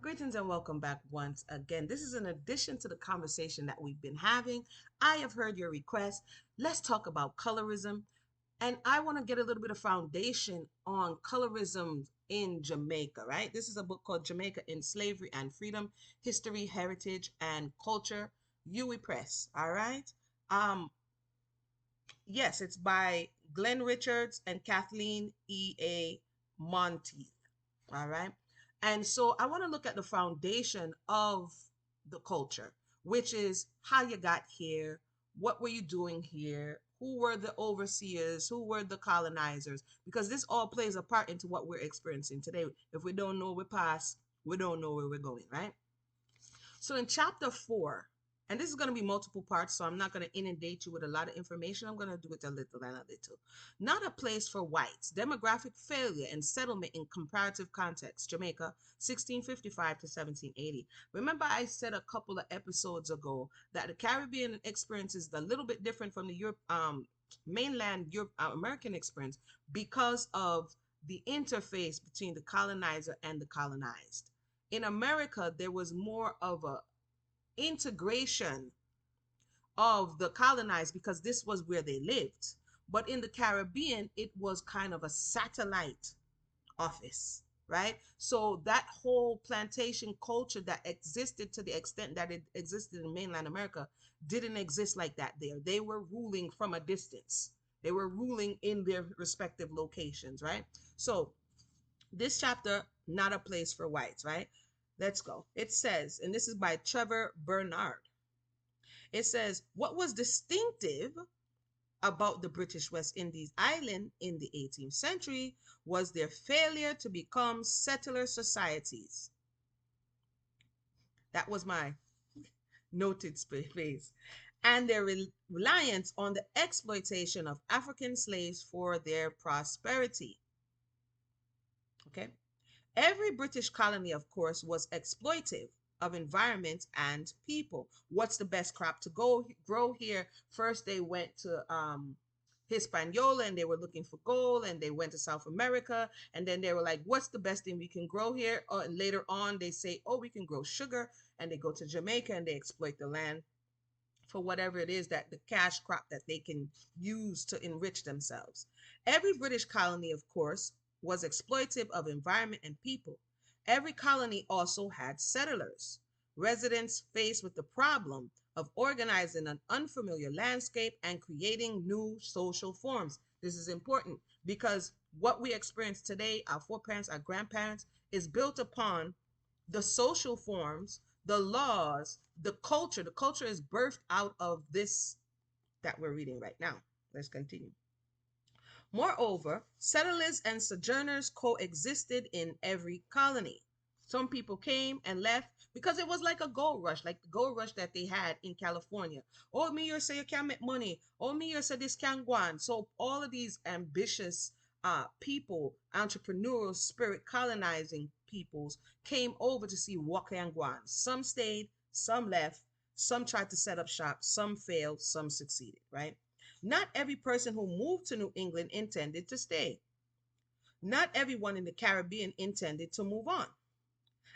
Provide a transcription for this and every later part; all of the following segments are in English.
Greetings and welcome back once again. This is an addition to the conversation that we've been having. I have heard your request. Let's talk about colorism. And I want to get a little bit of foundation on colorism in Jamaica, right? This is a book called Jamaica in Slavery and Freedom, History, Heritage, and Culture, UE Press, all right? Um, yes, it's by Glenn Richards and Kathleen E.A. Monteith. All right. And so I want to look at the foundation of the culture, which is how you got here, what were you doing here, who were the overseers, who were the colonizers, because this all plays a part into what we're experiencing today. If we don't know we past, we don't know where we're going, right? So in chapter 4, and this is going to be multiple parts, so I'm not going to inundate you with a lot of information. I'm going to do it a little and a little. Not a place for whites, demographic failure and settlement in comparative context, Jamaica, 1655 to 1780. Remember I said a couple of episodes ago that the Caribbean experience is a little bit different from the mainland American experience because of the interface between the colonizer and the colonized. In America, there was more of a integration of the colonized because this was where they lived. But in the Caribbean, it was kind of a satellite office, right? So that whole plantation culture that existed to the extent that it existed in mainland America didn't exist like that there. They were ruling from a distance. They were ruling in their respective locations, right? So this chapter, not a place for whites, right? Let's go. It says, and this is by Trevor Bernard. It says, what was distinctive about the British West Indies island in the 18th century was their failure to become settler societies. That was my noted space. And their reliance on the exploitation of African slaves for their prosperity. Okay. Every British colony, of course, was exploitive of environment and people. What's the best crop to grow here? First, they went to Hispaniola and they were looking for gold, and they went to South America, and then they were like, what's the best thing we can grow here? And later on, they say, oh, we can grow sugar, and they go to Jamaica and they exploit the land for whatever it is that the cash crop that they can use to enrich themselves. Every British colony, of course, was exploitive of environment and people. Every colony also had settlers, residents faced with the problem of organizing an unfamiliar landscape and creating new social forms. This is important because what we experience today, our foreparents, our grandparents, is built upon the social forms, the laws, the culture. The culture is birthed out of this that we're reading right now. Let's continue. Moreover, settlers and sojourners coexisted in every colony. Some people came and left because it was like a gold rush, like the gold rush that they had in California. Oh, me, you say you can't make money. Oh, me, you say this can't go on. So all of these ambitious people, entrepreneurial spirit, colonizing peoples came over to see what can go on. Some stayed, some left, some tried to set up shop, some failed, some succeeded, right? Not every person who moved to New England intended to stay. Not everyone in the Caribbean intended to move on.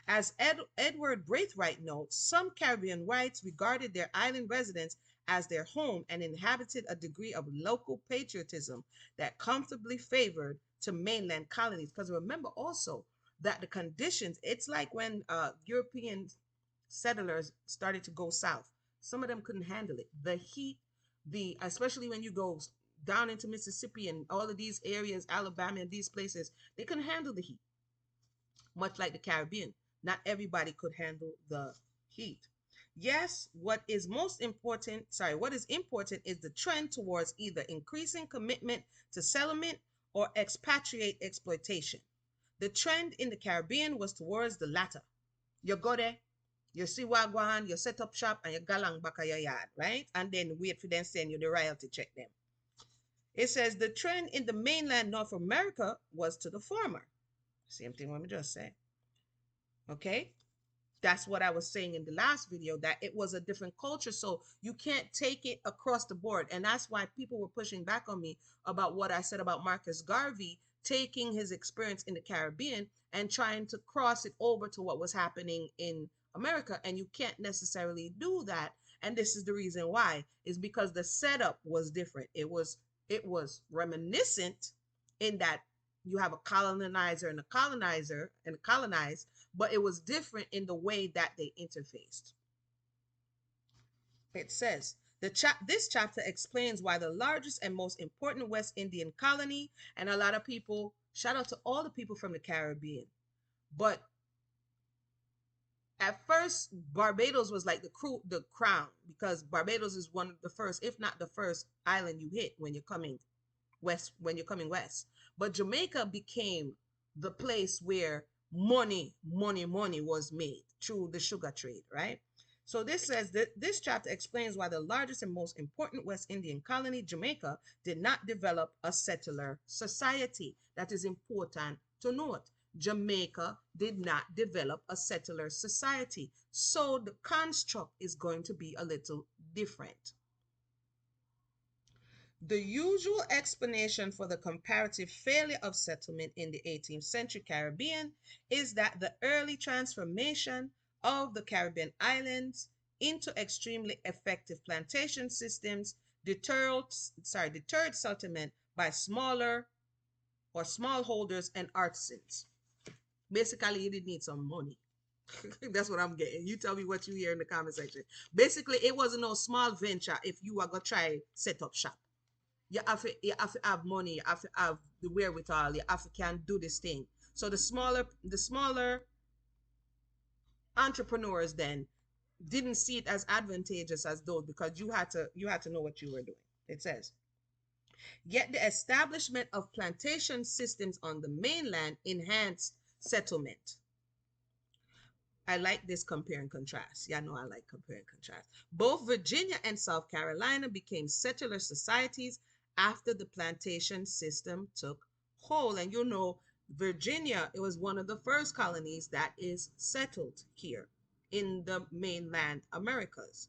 As Edward Braithwaite notes, some Caribbean whites regarded their island residence as their home and inhabited a degree of local patriotism that comfortably favored to mainland colonies. Because remember also that the conditions, it's like when European settlers started to go south. Some of them couldn't handle it. The heat, especially when you go down into Mississippi and all of these areas, Alabama and these places, they couldn't handle the heat, much like the Caribbean. Not everybody could handle the heat. Yes, what is important is the trend towards either increasing commitment to settlement or expatriate exploitation. The trend in the Caribbean was towards the latter. You go there, you see wagwan, you set up shop, and you galang back of your yard, right? And then wait for them send you the royalty check them. It says the trend in the mainland North America was to the former. Same thing what we just said. Okay? That's what I was saying in the last video, that it was a different culture. So you can't take it across the board. And that's why people were pushing back on me about what I said about Marcus Garvey taking his experience in the Caribbean and trying to cross it over to what was happening in America. And you can't necessarily do that. And this is the reason why, is because the setup was different. It was reminiscent in that you have a colonizer and a colonizer and a colonized, but it was different in the way that they interfaced. It says this chapter explains why the largest and most important West Indian colony, and a lot of people, shout out to all the people from the Caribbean, but at first Barbados was like the crown, because Barbados is one of the first, if not the first island you hit when you're coming west. But Jamaica became the place where money was made through the sugar trade, right? So this says that this chapter explains why the largest and most important West Indian colony, Jamaica, did not develop a settler society. That is important to note. Jamaica did not develop a settler society. So the construct is going to be a little different. The usual explanation for the comparative failure of settlement in the 18th century Caribbean is that the early transformation of the Caribbean islands into extremely effective plantation systems deterred settlement by smaller or smallholders and artisans. Basically, you did need some money. That's what I'm getting. You tell me what you hear in the comment section. Basically, it wasn't no small venture if you are going to try set up shop. You have to have money, you have to have the wherewithal, you have to can do this thing. So the smaller entrepreneurs then didn't see it as advantageous as those, because you had to know what you were doing. It says, yet the establishment of plantation systems on the mainland enhanced settlement. I like this compare and contrast. Yeah, I know I like compare and contrast. Both Virginia and South Carolina became settler societies after the plantation system took hold. And Virginia, it was one of the first colonies that is settled here in the mainland Americas,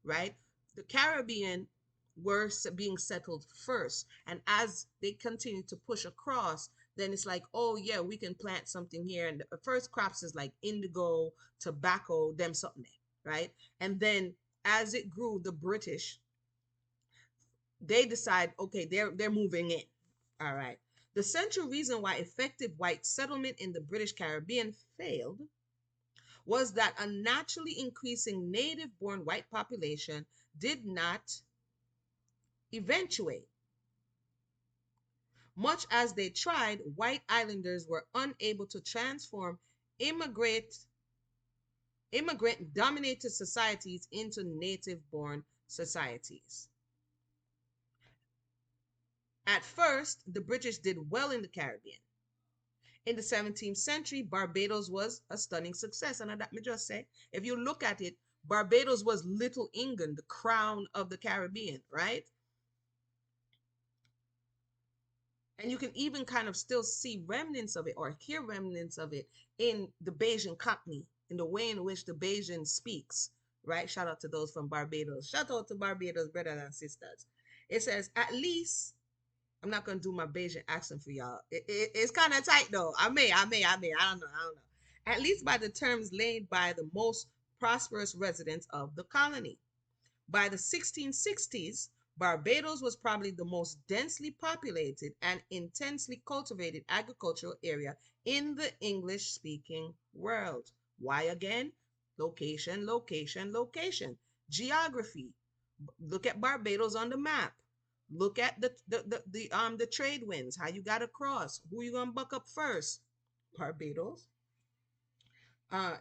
right? The Caribbean were being settled first. And as they continue to push across, then it's like, oh yeah, we can plant something here. And the first crops is like indigo, tobacco, them something, right? And then as it grew, the British, they decide, okay, they're moving in. All right. The central reason why effective white settlement in the British Caribbean failed was that a naturally increasing native-born white population did not eventuate. Much as they tried, white islanders were unable to transform immigrant-dominated societies into native-born societies. At first, the British did well in the Caribbean. In the 17th century, Barbados was a stunning success. And that me just say, if you look at it, Barbados was Little England, the crown of the Caribbean, right? And you can even kind of still see remnants of it or hear remnants of it in the Bajan Cockney, in the way in which the Bajan speaks, right? Shout out to those from Barbados. Shout out to Barbados, brothers and sisters. It says, at least, I'm not going to do my Bajan accent for y'all. It's kind of tight though. I don't know. At least by the terms laid by the most prosperous residents of the colony. By the 1660s, Barbados was probably the most densely populated and intensely cultivated agricultural area in the English-speaking world. Why again? Location, location, location. Geography. Look at Barbados on the map. Look at the trade winds, how you got to cross, who you gonna buck up first? Barbados.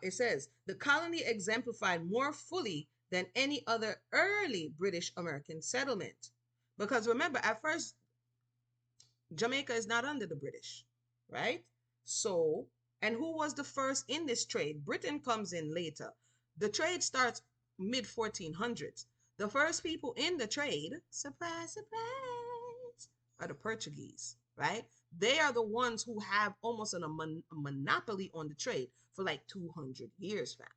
It says the colony exemplified more fully than any other early British American settlement. Because remember, at first, Jamaica is not under the British, right? So, and who was the first in this trade? Britain comes in later. The trade starts mid 1400s. The first people in the trade, surprise, surprise, are the Portuguese, right? They are the ones who have almost a monopoly on the trade for like 200 years, fam.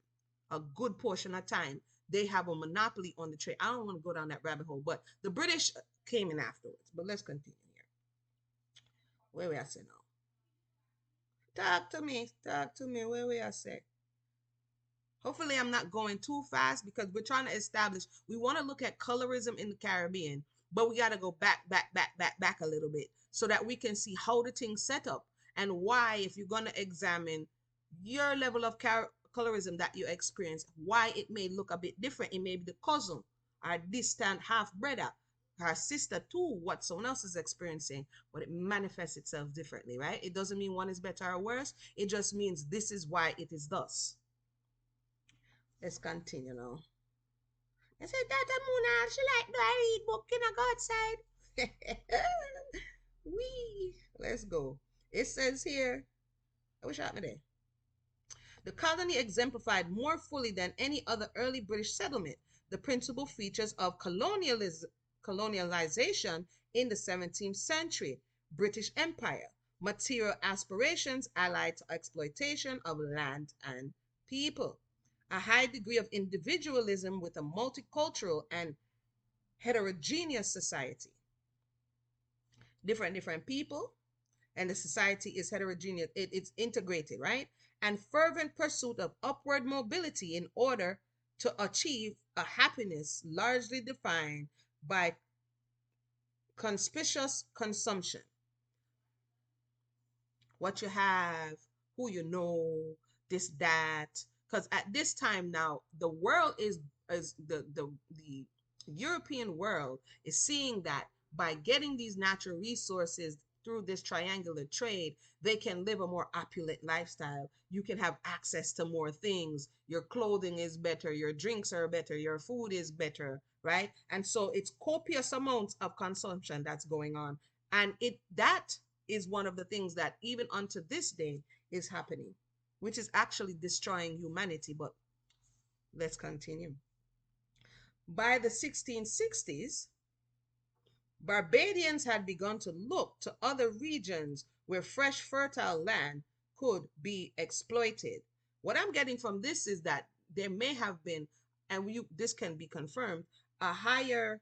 A good portion of time, they have a monopoly on the trade. I don't want to go down that rabbit hole, but the British came in afterwards. But let's continue here. Where we at now? Talk to me. Where we are say? Hopefully, I'm not going too fast because we're trying to establish. We want to look at colorism in the Caribbean, but we got to go back a little bit so that we can see how the thing's set up and why, if you're going to examine your level of colorism that you experience, why it may look a bit different. It may be the cousin, our distant half brother, our sister too, what someone else is experiencing, but it manifests itself differently, right? It doesn't mean one is better or worse. It just means this is why it is thus. Let's continue now. I said, Tata Muna, she like do I read book in a go outside. Wee. Let's go. It says here, I wish I had me there. The colony exemplified more fully than any other early British settlement the principal features of colonialization in the 17th century British Empire, material aspirations allied to exploitation of land and people, a high degree of individualism with a multicultural and heterogeneous society. Different people, and the society is heterogeneous, it's integrated, right? And fervent pursuit of upward mobility in order to achieve a happiness largely defined by conspicuous consumption. What you have, who you know, this, that. Because at this time now, the world is the European world is seeing that by getting these natural resources through this triangular trade, they can live a more opulent lifestyle. You can have access to more things. Your clothing is better, your drinks are better, your food is better, right? And so it's copious amounts of consumption that's going on. And it that is one of the things that even unto this day is happening, which is actually destroying humanity. But let's continue. By the 1660s, Barbadians had begun to look to other regions where fresh, fertile land could be exploited. What I'm getting from this is that there may have been, and this can be confirmed, a higher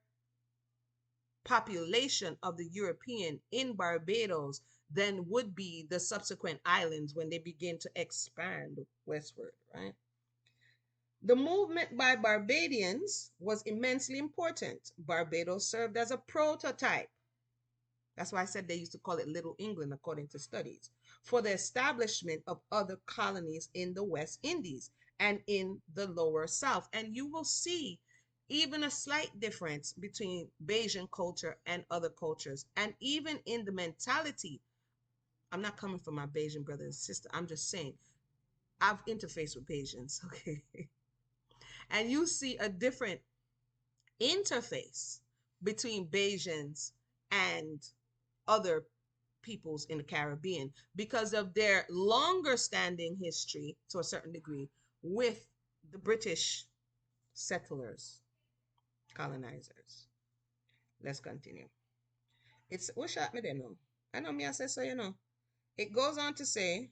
population of the European in Barbados than would be the subsequent islands when they begin to expand westward, right? The movement by Barbadians was immensely important. Barbados served as a prototype. That's why I said they used to call it Little England, according to studies, for the establishment of other colonies in the West Indies and in the Lower South. And you will see even a slight difference between Bayesian culture and other cultures, and even in the mentality. I'm not coming from my Bayesian brother and sister. I'm just saying I've interfaced with Bayesians, okay? And you see a different interface between Bayesians and other peoples in the Caribbean because of their longer standing history to a certain degree with the British settlers, colonizers. Let's continue. It's what shot me there now. I know me I say so, you know. It goes on to say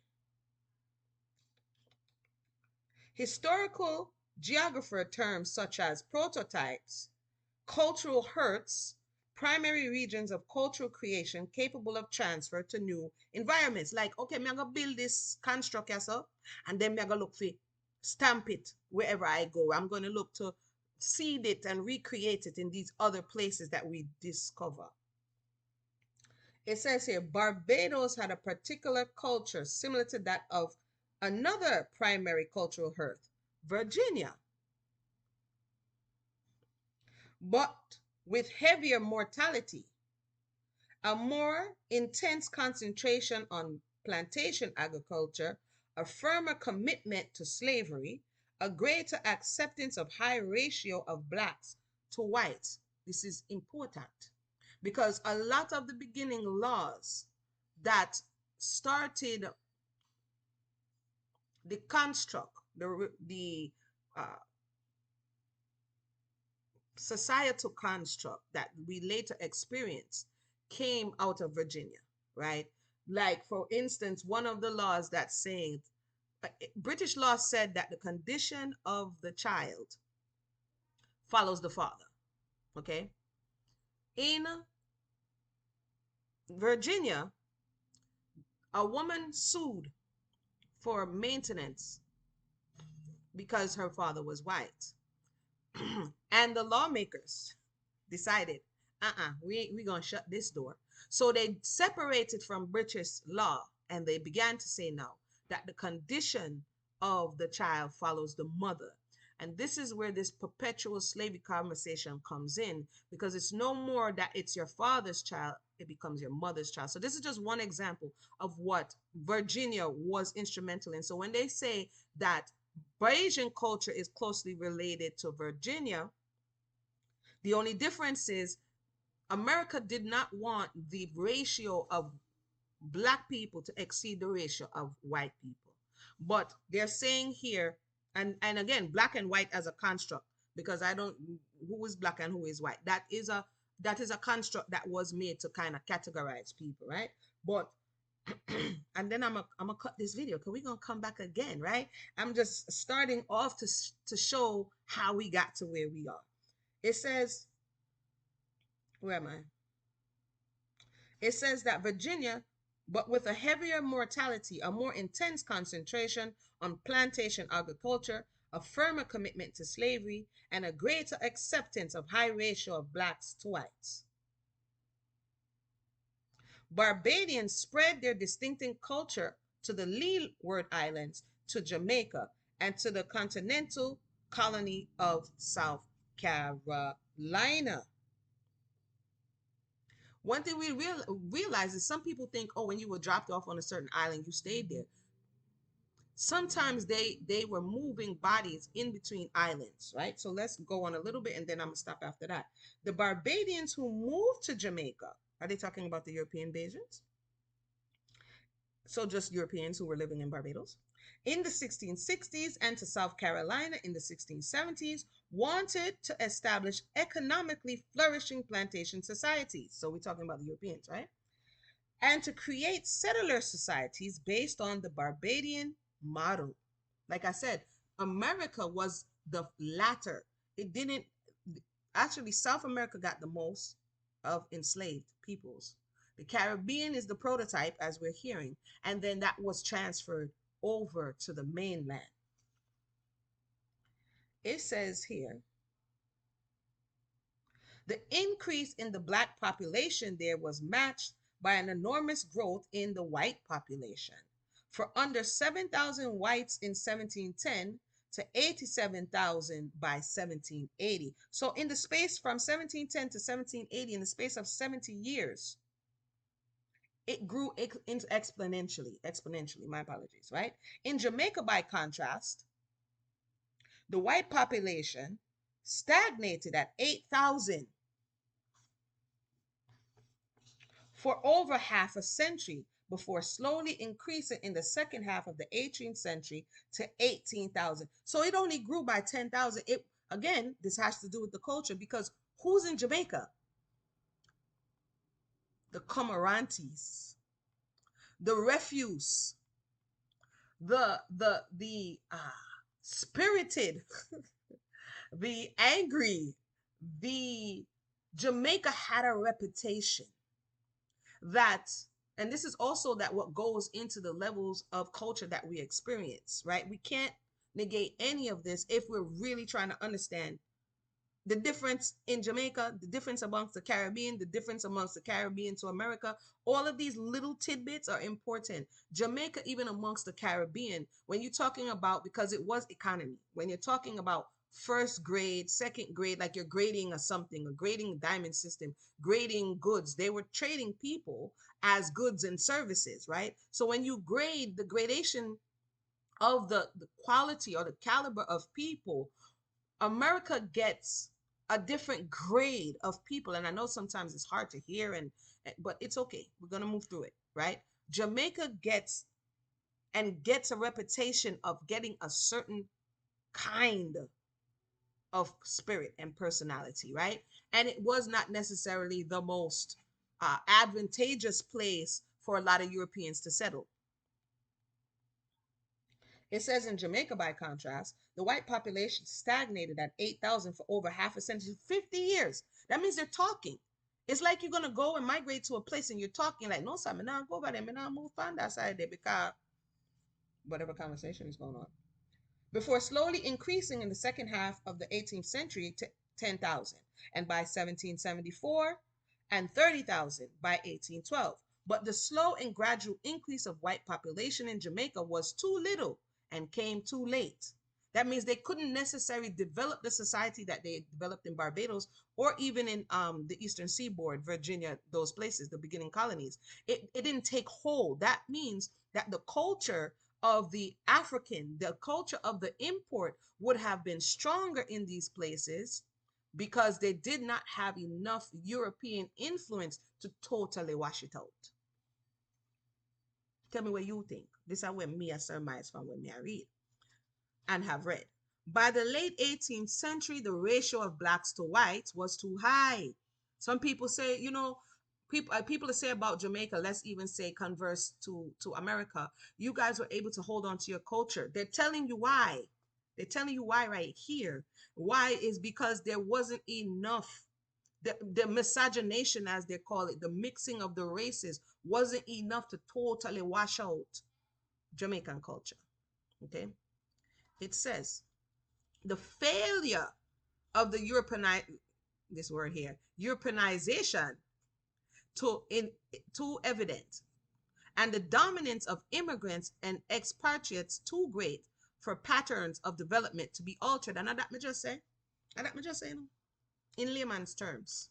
historical geographer terms such as prototypes, cultural herds, primary regions of cultural creation capable of transfer to new environments. Like, okay, I'm gonna build this construct yourself, and then I'm gonna look for stamp it wherever I go. I'm gonna look to seed it and recreate it in these other places that we discover. It says here Barbados had a particular culture similar to that of another primary cultural hearth, Virginia, but with heavier mortality, a more intense concentration on plantation agriculture, a firmer commitment to slavery, a greater acceptance of high ratio of blacks to whites. This is important because a lot of the beginning laws that started the construct, the societal construct that we later experienced came out of Virginia, right? Like, for instance, one of the laws that said, British law said that the condition of the child follows the father, okay? In Virginia, a woman sued for maintenance because her father was white. And the lawmakers decided, we gonna shut this door. So they separated from British law and they began to say now that the condition of the child follows the mother. And this is where this perpetual slavery conversation comes in, because it's no more that it's your father's child, it becomes your mother's child. So this is just one example of what Virginia was instrumental in. So when they say that Bayesian culture is closely related to Virginia, the only difference is America did not want the ratio of black people to exceed the ratio of white people. But they're saying here, and again, black and white as a construct, because I don't, who is black and who is white. That is a construct that was made to kind of categorize people, right? But and then I'm gonna cut this video because we're gonna come back again, right? I'm just starting off to show how we got to where we are. It says, where am I? It says that Virginia, but with a heavier mortality, a more intense concentration on plantation agriculture, a firmer commitment to slavery, and a greater acceptance of high ratio of blacks to whites. Barbadians spread their distinctive culture to the Leeward Islands, to Jamaica, and to the continental colony of South Carolina. One thing we realize is some people think, oh, when you were dropped off on a certain island, you stayed there. Sometimes they were moving bodies in between islands, right? So let's go on a little bit and then I'm gonna stop after that. The Barbadians who moved to Jamaica, are they talking about the European Bajans? So just Europeans who were living in Barbados in the 1660s, and to South Carolina in the 1670s, wanted to establish economically flourishing plantation societies. So we're talking about the Europeans, right? And to create settler societies based on the Barbadian model. Like I said, America was the latter. It didn't, actually, South America got the most of enslaved peoples. The Caribbean is the prototype, as we're hearing, and then that was transferred over to the mainland. It says here, the increase in the black population there was matched by an enormous growth in the white population. For under 7,000 whites in 1710 to 87,000 by 1780. So in the space from 1710 to 1780, in the space of 70 years, it grew exponentially, my apologies, right? In Jamaica, by contrast, the white population stagnated at 8,000 for over half a century before slowly increasing in the second half of the 18th century to 18,000. So it only grew by 10,000. It, again, this has to do with the culture, because who's in Jamaica? The Comorantes, the refuse, the spirited, the angry. The Jamaica had a reputation that, and this is also that what goes into the levels of culture that we experience, right? We can't negate any of this if we're really trying to understand the difference in Jamaica, the difference amongst the Caribbean, the difference amongst the Caribbean to America. All of these little tidbits are important. Jamaica, even amongst the Caribbean, when you're talking about, because it was economy, when you're talking about first grade, second grade, like you're grading a something, a grading diamond system, grading goods, they were trading people as goods and services, right? So when you grade, the gradation of the quality or the caliber of people, America gets a different grade of people. And I know sometimes it's hard to hear, but it's okay. We're going to move through it, right? Jamaica gets a reputation of getting a certain kind of spirit and personality, right? And it was not necessarily the most advantageous place for a lot of Europeans to settle. It says in Jamaica, by contrast, the white population stagnated at 8,000 for over half a century, 50 years. That means they're talking. It's like you're going to go and migrate to a place and you're talking like, no, sir, I'm not go over there, I'm not move on that side there because whatever conversation is going on, before slowly increasing in the second half of the 18th century to 10,000, and by 1774, and 30,000 by 1812. But the slow and gradual increase of white population in Jamaica was too little and came too late. That means they couldn't necessarily develop the society that they developed in Barbados or even in the Eastern Seaboard, Virginia, those places, the beginning colonies. It didn't take hold. That means that the culture of the African, the culture of the import would have been stronger in these places because they did not have enough European influence to totally wash it out. Tell me what you think. This is where me I surmise from when me I read and have read. By the late 18th century, the ratio of blacks to whites was too high. Some people say, people say about Jamaica, let's even say converse to America, you guys were able to hold on to your culture. They're telling you why. They're telling you why right here. Why is because there wasn't enough. The miscegenation, as they call it, the mixing of the races, wasn't enough to totally wash out Jamaican culture. Okay. It says the failure of the this word here, Europeanization, too evident, and the dominance of immigrants and expatriates too great for patterns of development to be altered. And that me just say, in layman's terms.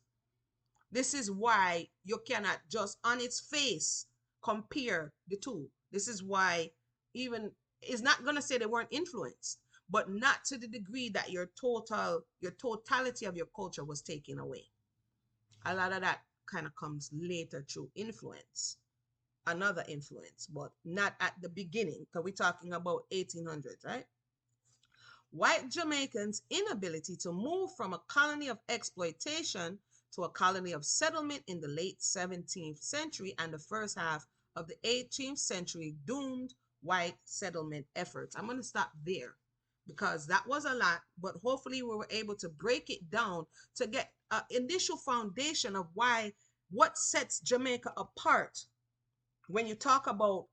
This is why you cannot just on its face compare the two. This is why even it's not gonna say they weren't influenced, but not to the degree that your totality of your culture was taken away. A lot of that kind of comes later through influence, another influence, but not at the beginning, because we're talking about 1800s, right? White Jamaicans' inability to move from a colony of exploitation to a colony of settlement in the late 17th century and the first half of the 18th century doomed white settlement efforts. I'm going to stop there because that was a lot, but hopefully we were able to break it down to get an initial foundation of what sets Jamaica apart when you talk about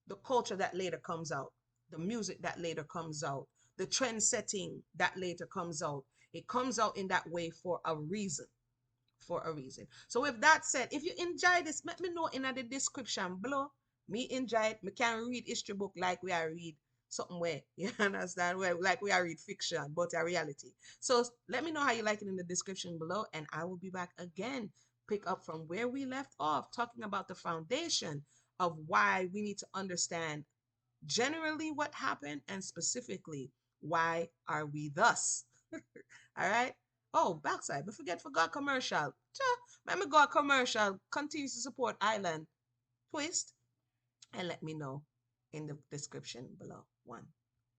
the culture that later comes out, the music that later comes out, the trend setting that later comes out. It comes out in that way for a reason. For a reason. So with that said, if you enjoy this, let me know in the description below. Me enjoy it. Me can read history book like we are read something where you understand where like we are read fiction but a reality. So let me know how you like it in the description below, and I will be back again, pick up from where we left off, talking about the foundation of why we need to understand generally what happened and specifically why are we thus. All right. Oh, backside, but forgot commercial. Let me go commercial. Continue to support Island Twist and let me know in the description below. One.